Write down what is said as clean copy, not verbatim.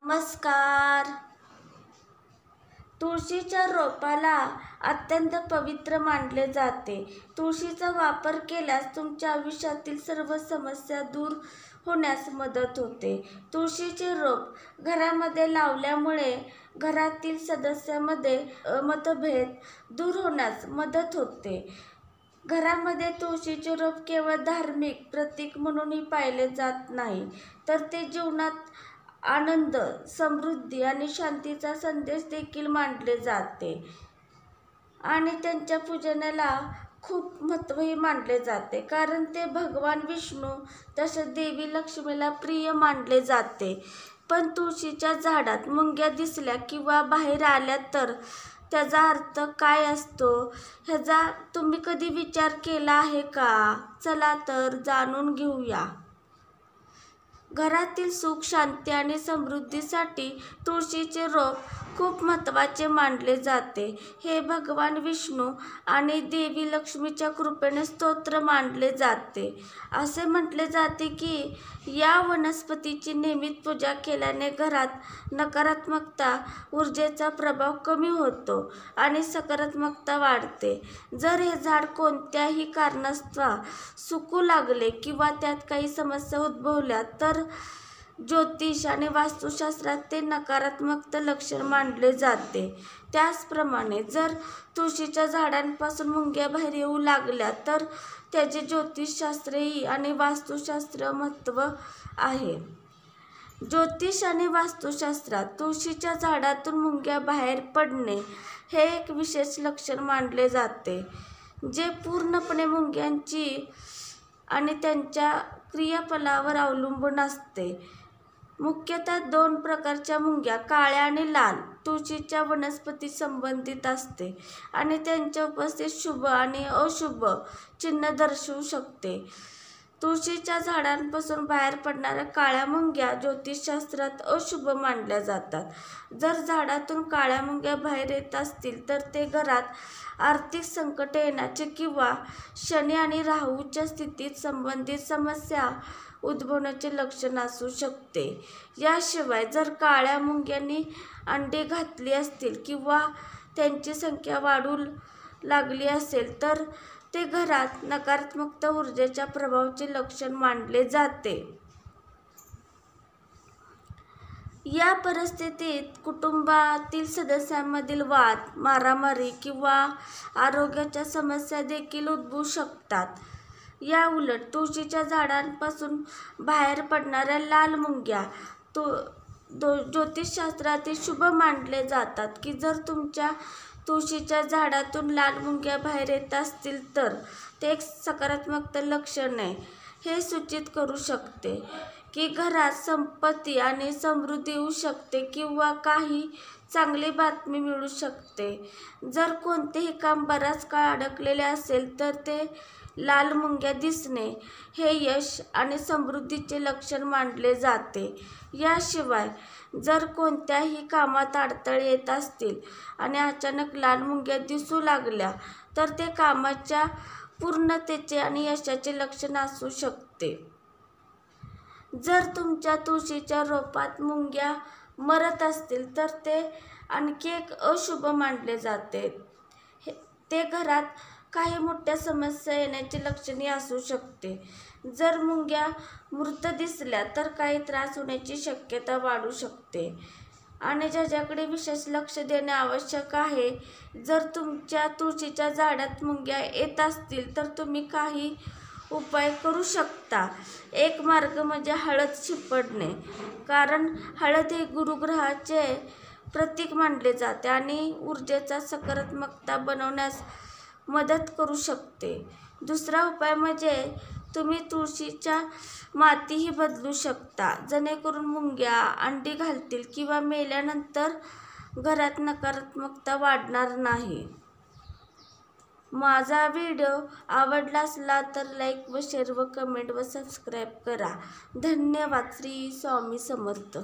नमस्कार. तुळशीच्या रोपाला अत्यंत पवित्र मानले जाते. तुळशीचा वापर केल्यास तुमच्या आयुष्यातील सर्व समस्या दूर होण्यास मदत होते. तुळशीचे रोप घरामध्ये लावल्यामुळे घरातील सदस्यांमध्ये मतभेद दूर होण्यास मदत होते. घरामध्ये तुळशीचे रोप केवळ धार्मिक प्रतीक म्हणूनही पाहिले जात नाही, तर ते जीवनात आनंद, समृद्धी आणि शांतीचा संदेश देखील मानले जाते आणि त्यांच्या पूजनाला खूप महत्त्वही मानले जाते, कारण ते भगवान विष्णू तसेच देवी लक्ष्मीला प्रिय मानले जाते. पण तुळशीच्या झाडात मुंग्या दिसल्या किंवा बाहेर आल्या तर त्याचा अर्थ काय असतो ह्याचा तुम्ही कधी विचार केला आहे का? चला तर जाणून घेऊया. घरातील सुख, शांती आणि समृद्धीसाठी तुळशीचे रोप खूप महत्त्वाचे मानले जाते. हे भगवान विष्णू आणि देवी लक्ष्मीच्या कृपेने स्तोत्र मानले जाते. असे म्हटले जाते की या वनस्पतीची नियमित पूजा केल्याने घरात नकारात्मकता ऊर्जेचा प्रभाव कमी होतो आणि सकारात्मकता वाढते. जर हे झाड कोणत्याही कारणास्तव सुकू लागले किंवा त्यात काही समस्या उद्भवल्या तर ज्योतिष आणि वास्तुशास्त्रात ते नकारात्मक लक्षण मानले जाते. त्याचप्रमाणे जर तुळशीच्या झाडांपासून मुंग्या बाहेर येऊ लागल्या तर त्याचे ज्योतिषशास्त्रही आणि वास्तुशास्त्र महत्त्व आहे. ज्योतिष आणि वास्तुशास्त्रात तुळशीच्या झाडातून मुंग्या बाहेर पडणे हे एक विशेष लक्षण मानले जाते, जे पूर्णपणे मुंग्यांची आणि त्यांच्या क्रियाफलावर अवलंबून असते. मुख्यतः 2 प्रकारच्या मुंग्या, काळ्या आणि लाल, तुळशीच्या वनस्पती संबंधित असते आणि त्यांच्या उपस्थित शुभ आणि अशुभ चिन्ह दर्शवू शकते. तुळशीच्या झाडांपासून बाहेर पडणाऱ्या काळ्या मुंग्या ज्योतिषशास्त्रात अशुभ मानल्या जातात. जर झाडातून काळ्या मुंग्या बाहेर येत असतील तर ते घरात आर्थिक संकट येण्याचे किंवा शनी आणि राहूच्या स्थितीत संबंधित समस्या उद्भवण्याचे लक्षण असू शकते. याशिवाय जर काळ्या मुंग्यांनी अंडी घातली असतील किंवा त्यांची संख्या वाढू लागली असेल तर ते घरात नकारात्मक ऊर्जेच्या प्रभावाचे लक्षण मानले जाते. या परिस्थितीत कुटुंबातील सदस्यांमधील वाद, मारामारी किंवा आरोग्याच्या समस्या देखील उद्भवू शकतात. या उलट तुळशीच्या झाडांपासून बाहेर पडणाऱ्या लाल मुंग्या ज्योतिषशास्त्रातील शुभ मानले जातात की जर तुमच्या तुळशीच्या झाडातून लाल मुंग्या बाहेर येत असतील तर ते एक सकारात्मक लक्षण आहे. हे सूचित करू शकते की घरात संपत्ती आणि समृद्धी येऊ शकते किंवा काही चांगली बातमी मिळू शकते. जर कोणतेही काम बराच काळ अडकलेले असेल तर ते लाल मुंग्या दिसणे हे यश आणि समृद्धीचे लक्षण मानले जाते. याशिवाय जर कोणत्याही कामात अडथळे येत असतील आणि अचानक लाल मुंग्या दिसू लागल्या तर ते कामाच्या पूर्णतेचे आणि यशाचे लक्षण असू शकते. जर तुमच्या तुळशीच्या रोपात मुंग्या मरत असतील तर ते आणखी एक अशुभ मानले जाते. ते घरात काही मोठ्या समस्या येण्याची लक्षणे असू शकते. जर मुंग्या मृत दिसल्या तर काही त्रास होण्याची शक्यता वाढू शकते आणि ज्याच्याकडे विशेष लक्ष देणे आवश्यक आहे. जर तुमच्या तुळशीच्या झाडात मुंग्या येत असतील तर तुम्ही काही उपाय करू शकता. एक मार्ग म्हणजे हळद शिंपडणे, कारण हळद हे गुरुग्रहाचे प्रतीक मानले जाते आणि ऊर्जेचा सकारात्मकता बनवण्यास मदत करू शकते. दुसरा उपाय म्हणजे तुम्ही तुळशीच्या मातीही बदलू शकता, जेणेकरून मुंग्या अंडी घालतील किंवा मेल्यानंतर घरात नकारात्मकता वाढणार नाही. माझा व्हिडिओ आवडला असला तर लाईक व शेअर व कमेंट व सबस्क्राईब करा. धन्यवाद. श्री स्वामी समर्थ.